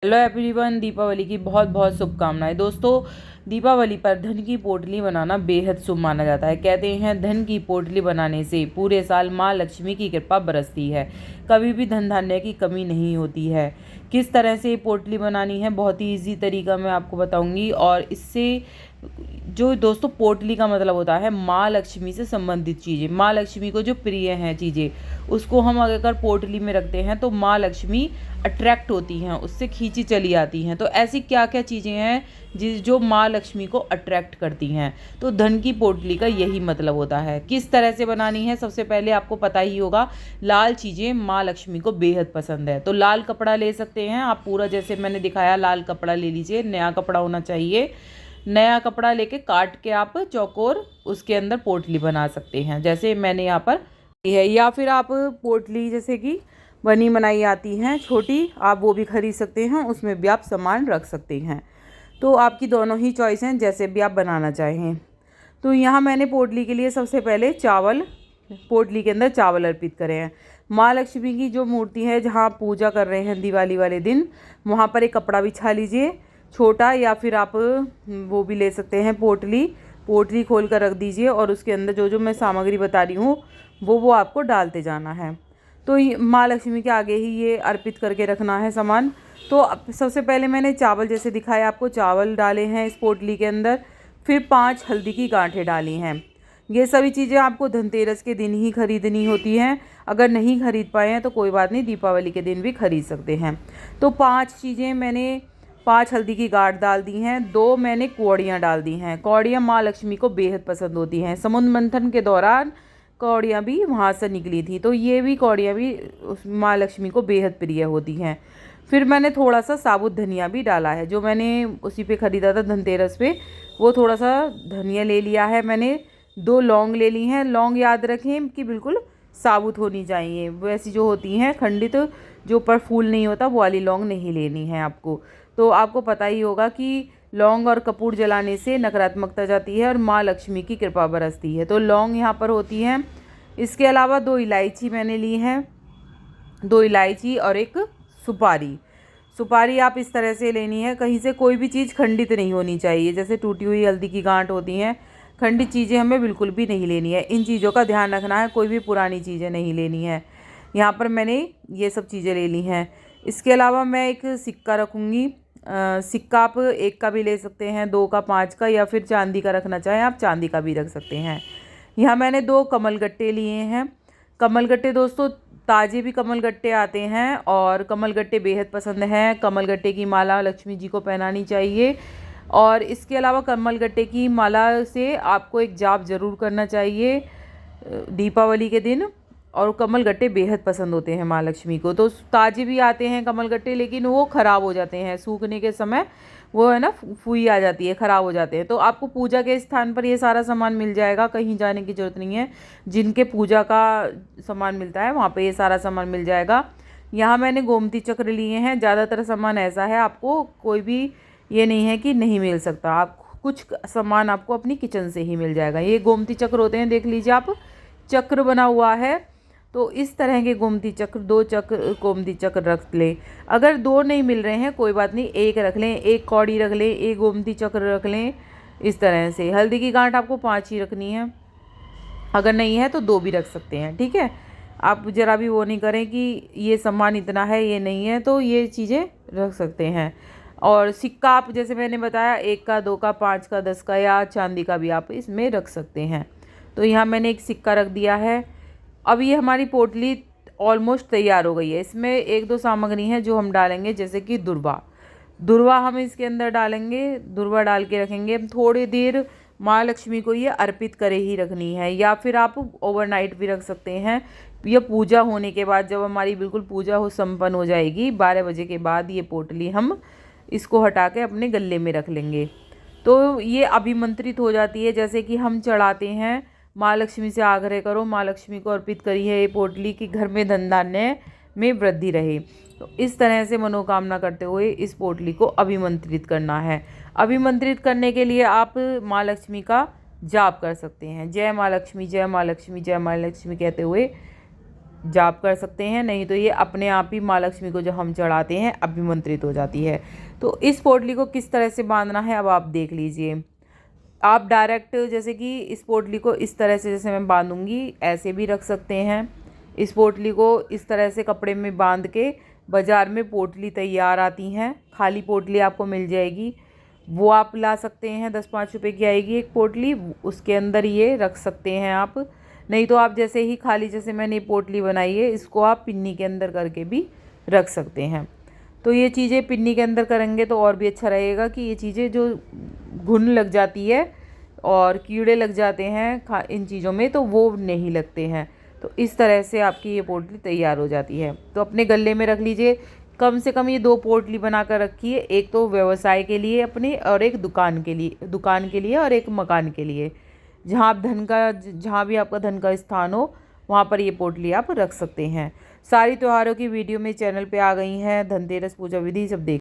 Hello everyone, Deepawali की बहुत बहुत शुभकामनाएं। दोस्तों, दीपावली पर धन की पोटली बनाना बेहद शुभ माना जाता है। कहते हैं धन की पोटली बनाने से पूरे साल माँ लक्ष्मी की कृपा बरसती है, कभी भी धन धान्य की कमी नहीं होती है। किस तरह से पोटली बनानी है, बहुत ही इजी तरीका मैं आपको बताऊंगी। और इससे जो दोस्तों, पोटली का मतलब होता है माँ लक्ष्मी से संबंधित चीज़ें, माँ लक्ष्मी को जो प्रिय हैं चीज़ें, उसको हम अगर पोटली में रखते हैं तो माँ लक्ष्मी अट्रैक्ट होती हैं, उससे खींची चली आती हैं। तो ऐसी क्या क्या चीज़ें हैं जो माँ लक्ष्मी को अट्रैक्ट करती हैं? तो धन की पोटली का यही मतलब होता है। किस तरह से बनानी है, सबसे पहले आपको पता ही होगा, लाल चीज़ें माँ लक्ष्मी को बेहद पसंद है। तो लाल कपड़ा ले सकते हैं आप, पूरा जैसे मैंने दिखाया लाल कपड़ा ले लीजिए, नया कपड़ा होना चाहिए। नया कपड़ा लेके काट के आप चौकोर उसके अंदर पोटली बना सकते हैं, जैसे मैंने यहाँ पर है। या फिर आप पोटली जैसे कि बनी बनाई आती हैं छोटी, आप वो भी खरीद सकते हैं, उसमें भी आप सामान रख सकते हैं। तो आपकी दोनों ही चॉइस हैं, जैसे भी आप बनाना चाहें। तो यहाँ मैंने पोटली के लिए सबसे पहले चावल, पोटली के अंदर चावल अर्पित करे हैं। माँ लक्ष्मी की जो मूर्ति है, जहाँ आप पूजा कर रहे हैं दिवाली वाले दिन, वहाँ पर एक कपड़ा बिछा लीजिए छोटा, या फिर आप वो भी ले सकते हैं पोटली। पोटली खोल कर रख दीजिए और उसके अंदर जो जो मैं सामग्री बता रही हूँ वो आपको डालते जाना है। तो माँ लक्ष्मी के आगे ही ये अर्पित करके रखना है सामान। तो सबसे पहले मैंने चावल जैसे दिखाया आपको, चावल डाले हैं इस पोटली के अंदर। फिर 5 हल्दी की गांठें डाली हैं। ये सभी चीज़ें आपको धनतेरस के दिन ही खरीदनी होती हैं। अगर नहीं खरीद पाए हैं तो कोई बात नहीं, दीपावली के दिन भी खरीद सकते हैं। तो 5 चीज़ें मैंने, 5 हल्दी की गांठ डाल दी हैं। 2 मैंने कौड़ियाँ डाल दी हैं। कौड़ियाँ माँ लक्ष्मी को बेहद पसंद होती हैं। समुद्र मंथन के दौरान कौड़ियाँ भी वहाँ से निकली थी, तो ये भी कौड़ियाँ भी उस माँ लक्ष्मी को बेहद प्रिय होती हैं। फिर मैंने थोड़ा सा साबुत धनिया भी डाला है, जो मैंने उसी पे ख़रीदा था धनतेरस पे, वो थोड़ा सा धनिया ले लिया है मैंने। 2 लौंग ले ली हैं। लौंग याद रखें कि बिल्कुल साबुत होनी चाहिए, वैसी जो होती हैं खंडित, जो ऊपर फूल नहीं होता, वो वाली लौंग नहीं लेनी है आपको। तो आपको पता ही होगा कि लौंग और कपूर जलाने से नकारात्मकता जाती है और माँ लक्ष्मी की कृपा बरसती है। तो लौंग यहाँ पर होती हैं। इसके अलावा 2 इलायची मैंने ली हैं, 2 इलायची और एक सुपारी। सुपारी आप इस तरह से लेनी है, कहीं से कोई भी चीज़ खंडित नहीं होनी चाहिए, जैसे टूटी हुई हल्दी की गांठ होती हैं, खंडित चीज़ें हमें बिल्कुल भी नहीं लेनी है। इन चीज़ों का ध्यान रखना है, कोई भी पुरानी चीज़ें नहीं लेनी है। यहाँ पर मैंने ये सब चीज़ें ले ली हैं। इसके अलावा मैं एक सिक्का रखूँगी। सिक्का आप 1 का भी ले सकते हैं, 2 का, 5 का, या फिर चांदी का रखना चाहें आप चांदी का भी रख सकते हैं। यहाँ मैंने 2 कमलगट्टे लिए हैं। कमलगट्टे दोस्तों, ताज़े भी कमलगट्टे आते हैं और कमलगट्टे बेहद पसंद हैं। कमलगट्टे की माला लक्ष्मी जी को पहनानी चाहिए। और इसके अलावा कमलगट्टे की माला से आपको एक जाप ज़रूर करना चाहिए दीपावली के दिन। और कमलगट्टे बेहद पसंद होते हैं माँ लक्ष्मी को। तो ताज़े भी आते हैं कमलगट्टे, लेकिन वो ख़राब हो जाते हैं सूखने के समय, वो है ना, फुई आ जाती है, ख़राब हो जाते हैं। तो आपको पूजा के स्थान पर ये सारा सामान मिल जाएगा, कहीं जाने की ज़रूरत नहीं है। जिनके पूजा का सामान मिलता है वहाँ पे ये सारा सामान मिल जाएगा। यहाँ मैंने गोमती चक्र लिए हैं। ज़्यादातर सामान ऐसा है, आपको कोई भी ये नहीं है कि नहीं मिल सकता। आप कुछ सामान आपको अपनी किचन से ही मिल जाएगा। ये गोमती चक्र होते हैं, देख लीजिए आप, चक्र बना हुआ है। तो इस तरह के गोमती चक्र, 2 चक्र गोमती चक्र रख लें। अगर 2 नहीं मिल रहे हैं कोई बात नहीं, 1 रख लें, 1 कौड़ी रख लें, 1 गोमती चक्र रख लें। इस तरह से हल्दी की गांठ आपको 5 ही रखनी है, अगर नहीं है तो 2 भी रख सकते हैं, ठीक है। आप ज़रा भी वो नहीं करें कि ये सामान इतना है, ये नहीं है, तो ये चीज़ें रख सकते हैं। और सिक्का आप जैसे मैंने बताया, 1 का, 2 का, 5 का, 10 का, या चांदी का भी आप इसमें रख सकते हैं। तो यहाँ मैंने एक सिक्का रख दिया है। अब ये हमारी पोटली ऑलमोस्ट तैयार हो गई है। इसमें 1-2 सामग्री हैं जो हम डालेंगे, जैसे कि दुर्वा। दुर्वा हम इसके अंदर डालेंगे, दुर्वा डाल के रखेंगे थोड़ी देर। माँ लक्ष्मी को ये अर्पित करे ही रखनी है, या फिर आप ओवरनाइट भी रख सकते हैं। ये पूजा होने के बाद, जब हमारी बिल्कुल पूजा हो संपन्न हो जाएगी 12 बजे के बाद, ये पोटली हम इसको हटा के अपने गले में रख लेंगे। तो ये अभिमंत्रित हो जाती है, जैसे कि हम चढ़ाते हैं, माँ लक्ष्मी से आग्रह करो, माँ लक्ष्मी को अर्पित करी है ये पोटली कि घर में धन धान्य में वृद्धि रहे। तो इस तरह से मनोकामना करते हुए इस पोटली को अभिमंत्रित करना है। अभिमंत्रित करने के लिए आप माँ लक्ष्मी का जाप कर सकते हैं, जय माँ लक्ष्मी, जय माँ लक्ष्मी, जय माँ लक्ष्मी कहते हुए जाप कर सकते हैं, नहीं तो ये अपने आप ही माँ लक्ष्मी को जब हम चढ़ाते हैं अभिमंत्रित हो जाती है। तो इस पोटली को किस तरह से बांधना है अब आप देख लीजिए। आप डायरेक्ट जैसे कि इस पोटली को इस तरह से जैसे मैं बांधूंगी ऐसे भी रख सकते हैं। इस पोटली को इस तरह से कपड़े में बांध के बाज़ार में पोटली तैयार आती हैं, खाली पोटली आपको मिल जाएगी, वो आप ला सकते हैं। 10-5 रुपए की आएगी एक पोटली, उसके अंदर ये रख सकते हैं आप। नहीं तो आप जैसे ही खाली जैसे मैंने पोटली बनाई है इसको आप पिन्नी के अंदर करके भी रख सकते हैं। तो ये चीज़ें पिन्नी के अंदर करेंगे तो और भी अच्छा रहेगा कि ये चीज़ें जो घुन लग जाती है और कीड़े लग जाते हैं इन चीज़ों में तो वो नहीं लगते हैं। तो इस तरह से आपकी ये पोटली तैयार हो जाती है। तो अपने गले में रख लीजिए, कम से कम ये 2 पोटली बना कर रखिए, एक तो व्यवसाय के लिए अपने और एक दुकान के लिए और एक मकान के लिए। जहाँ भी आपका धन का स्थान हो वहाँ पर ये पोटली आप रख सकते हैं। सारी त्योहारों की वीडियो में चैनल पे आ गई हैं। धनतेरस पूजा विधि सब देख